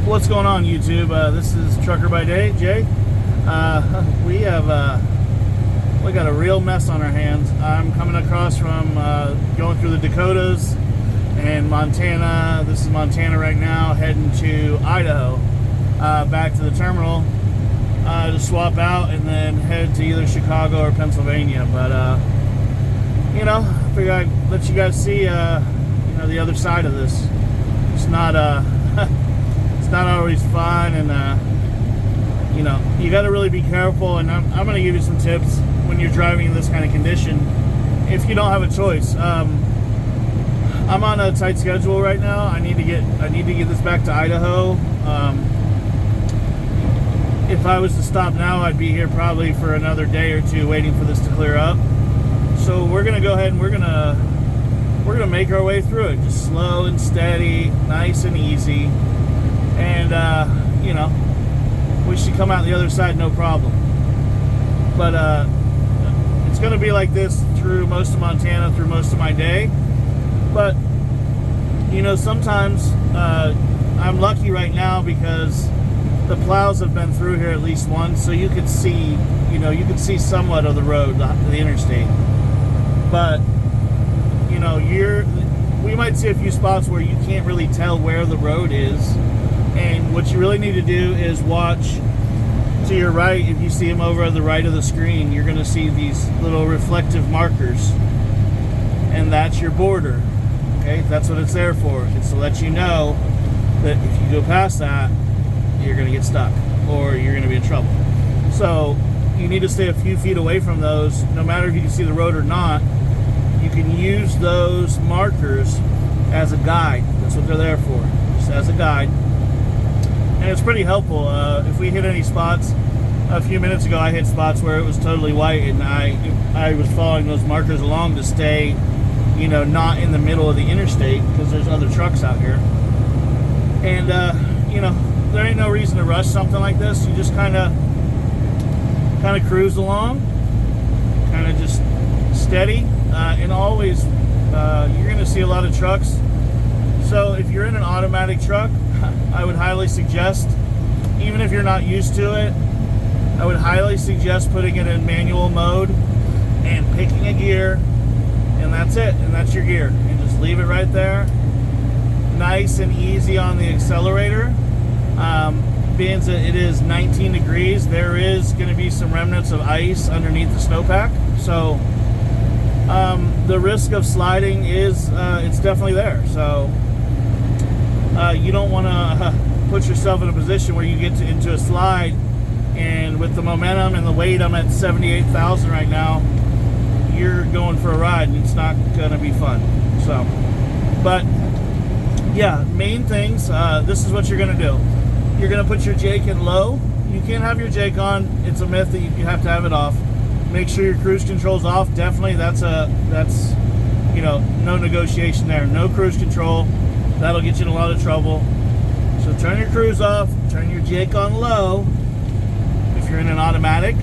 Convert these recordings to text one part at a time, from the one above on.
What's going on, YouTube? This is Trucker by Day, Jay. We got a real mess on our hands. I'm coming across from going through the Dakotas and Montana. This is Montana right now, heading to Idaho, back to the terminal to swap out and then head to either Chicago or Pennsylvania. But I figured I'd let you guys see the other side of this. It's not it's not always fun, and you got to really be careful. And I'm going to give you some tips when you're driving in this kind of condition, if you don't have a choice. I'm on a tight schedule right now. I need to get this back to Idaho. If I was to stop now, I'd be here probably for another day or two waiting for this to clear up. So we're gonna go ahead and we're gonna make our way through it, just slow and steady, nice and easy, and we should come out the other side no problem. But it's gonna be like this through most of Montana, through most of my day. But sometimes I'm lucky right now because the plows have been through here at least once, so you could see, somewhat of the road, the interstate. But we might see a few spots where you can't really tell where the road is, and what you really need to do is watch to your right. If you see them over on the right of the screen, you're going to see these little reflective markers, and that's your border. Okay, that's what it's there for. It's to let you know that if you go past that, you're going to get stuck or you're going to be in trouble. So you need to stay a few feet away from those, no matter if you can see the road or not. You can use those markers as a guide. That's what they're there for, just as a guide. And it's pretty helpful. If we hit any spots, a few minutes ago I hit spots where it was totally white, and I was following those markers along to stay, not in the middle of the interstate, because there's other trucks out here. And there ain't no reason to rush something like this. You just kind of cruise along, kind of just steady, and always you're going to see a lot of trucks. So if you're in an automatic truck, I would highly suggest, even if you're not used to it, I would highly suggest putting it in manual mode and picking a gear, and that's it, and that's your gear, and just leave it right there, nice and easy on the accelerator. Being that it is 19 degrees, there is going to be some remnants of ice underneath the snowpack, so the risk of sliding is it's definitely there. So you don't want to put yourself in a position where you get into a slide, and with the momentum and the weight, I'm at 78,000 right now, you're going for a ride, and it's not going to be fun. So, but yeah, main things, this is what you're going to do. You're going to put your Jake in low. You can't have your Jake on. It's a myth that you have to have it off. Make sure your cruise control's off. Definitely, that's no negotiation there. No cruise control. That'll get you in a lot of trouble. So turn your cruise off. Turn your Jake on low. If you're in an automatic,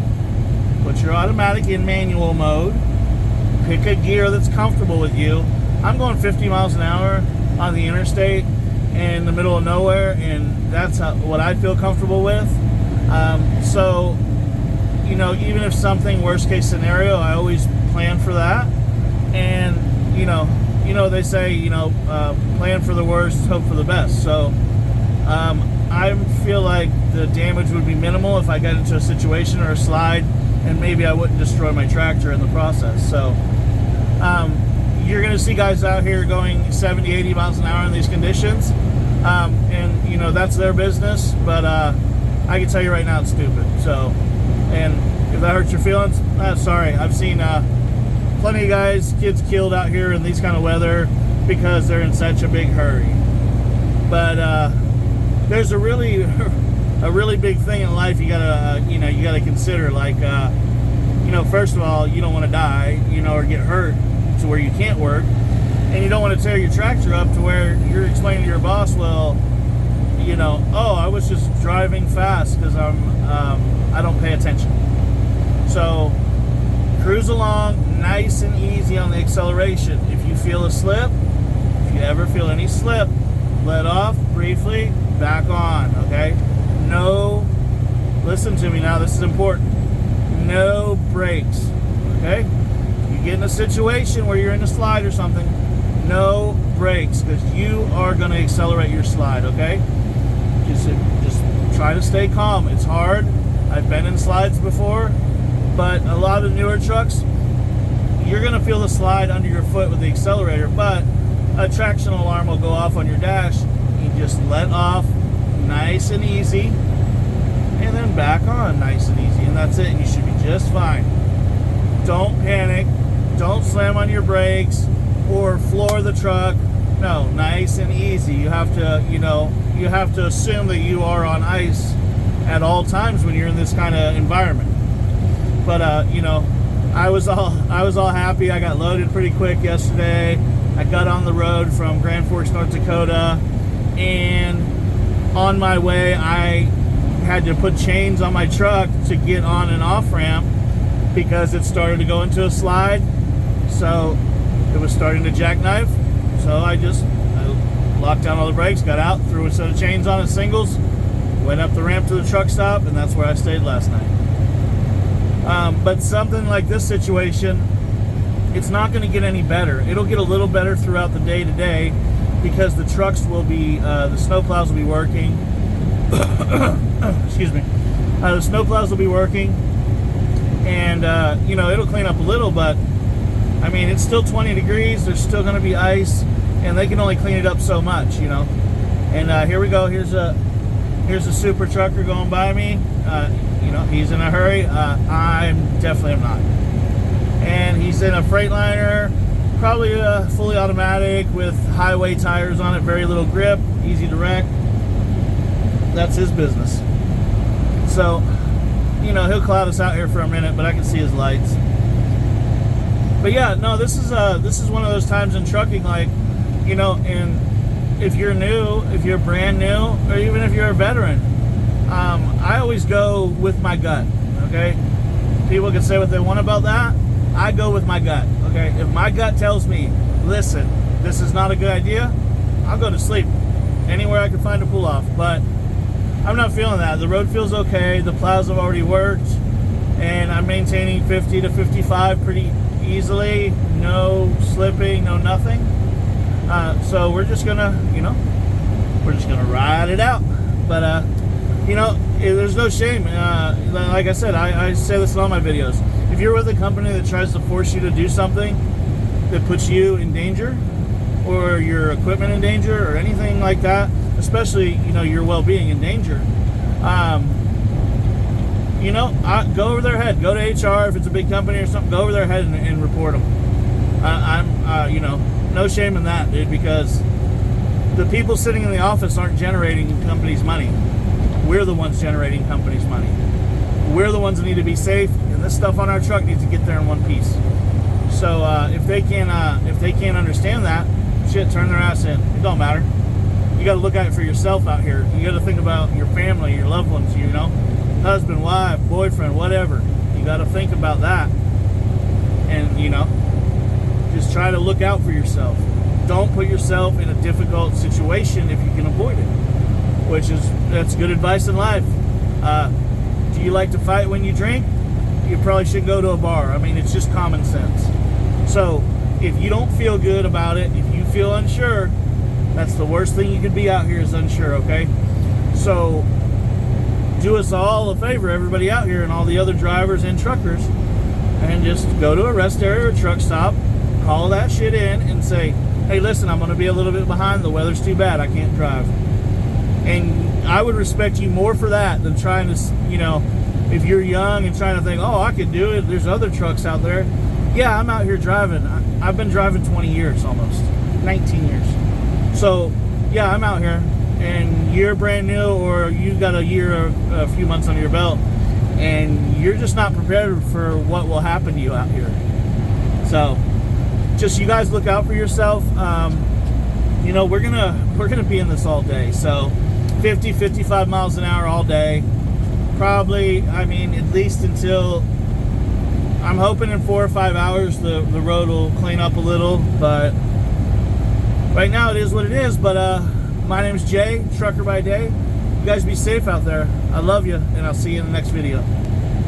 put your automatic in manual mode. Pick a gear that's comfortable with you. I'm going 50 miles an hour on the interstate in the middle of nowhere, and that's what I feel comfortable with. So even if something, worst case scenario, I always plan for that. And they say, plan for the worst, hope for the best. So I feel like the damage would be minimal if I got into a situation or a slide, and maybe I wouldn't destroy my tractor in the process. So you're going to see guys out here going 70, 80 miles an hour in these conditions, and that's their business, but I can tell you right now it's stupid. So, and if that hurts your feelings, sorry. I've seen plenty of guys, kids killed out here in these kind of weather because they're in such a big hurry. But there's a really big thing in life you gotta consider. Like first of all, you don't want to die, or get hurt to where you can't work, and you don't want to tear your tractor up to where you're explaining to your boss, well, oh, I was just driving fast because I don't pay attention. So cruise along nice and easy on the acceleration. If you feel a slip, if you ever feel any slip, let off briefly, back on, okay? No, listen to me now, this is important. No brakes, okay? You get in a situation where you're in a slide or something, no brakes, because you are going to accelerate your slide, okay? Just try to stay calm. It's hard. I've been in slides before, but a lot of newer trucks, you're going to feel the slide under your foot with the accelerator, but a traction alarm will go off on your dash. You just let off nice and easy, and then back on nice and easy, and that's it, and you should be just fine. Don't panic. Don't slam on your brakes or floor the truck. No, nice and easy. You have to, you have to assume that you are on ice at all times when you're in this kind of environment. But I was all happy. I got loaded pretty quick yesterday. I got on the road from Grand Forks, North Dakota, and on my way I had to put chains on my truck to get on an off ramp because it started to go into a slide. So it was starting to jackknife. So I locked down all the brakes, got out, threw a set of chains on it, singles, went up the ramp to the truck stop, and that's where I stayed last night. But something like this situation, it's not going to get any better. It'll get a little better throughout the day today because the trucks will be, the snowplows will be working. Excuse me. The snowplows will be working, and it'll clean up a little, but I mean, it's still 20 degrees. There's still going to be ice, and they can only clean it up so much, And here we go. Here's a super trucker going by me. He's in a hurry. I'm definitely not. And he's in a Freightliner, probably a fully automatic with highway tires on it, very little grip, easy to wreck. That's his business. So, he'll cloud us out here for a minute, but I can see his lights. But yeah, no, this is one of those times in trucking, like, and if you're new, if you're brand new, or even if you're a veteran, I always go with my gut, okay? People can say what they want about that. I go with my gut, okay? If my gut tells me, listen, this is not a good idea, I'll go to sleep anywhere I can find a pull off. But I'm not feeling that. The road feels okay. The plows have already worked, and I'm maintaining 50 to 55 pretty easily. No slipping, no nothing. So we're just gonna, ride it out. But there's no shame. Like I said, I say this in all my videos. If you're with a company that tries to force you to do something that puts you in danger, or your equipment in danger, or anything like that, especially your well-being in danger, go over their head. Go to HR if it's a big company or something. Go over their head and report them. No shame in that, dude, because the people sitting in the office aren't generating companies' money. We're the ones generating companies' money. We're the ones that need to be safe, and this stuff on our truck needs to get there in one piece. So if they can't understand that, shit, turn their ass in. It don't matter. You got to look out for yourself out here. You got to think about your family, your loved ones. Husband, wife, boyfriend, whatever. You got to think about that, and just try to look out for yourself. Don't put yourself in a difficult situation if you can avoid it. That's good advice in life. Do you like to fight when you drink? You probably should go to a bar. I mean, it's just common sense. So if you don't feel good about it, if you feel unsure, that's the worst thing you could be out here is unsure, okay? So do us all a favor, everybody out here and all the other drivers and truckers, and just go to a rest area or truck stop, call that shit in and say, hey, listen, I'm going to be a little bit behind. The weather's too bad. I can't drive. And I would respect you more for that than trying to, if you're young and trying to think, oh, I could do it. There's other trucks out there. Yeah, I'm out here driving. I've been driving 20 years almost, 19 years. So, yeah, I'm out here. And you're brand new, or you got a year or a few months under your belt, and you're just not prepared for what will happen to you out here. So, just you guys look out for yourself. We're gonna be in this all day. So 50, 55 miles an hour all day. Probably, at least until, I'm hoping in 4 or 5 hours the road will clean up a little, but right now it is what it is. But My name's Jay, Trucker by Day. You guys be safe out there. I love you, and I'll see you in the next video.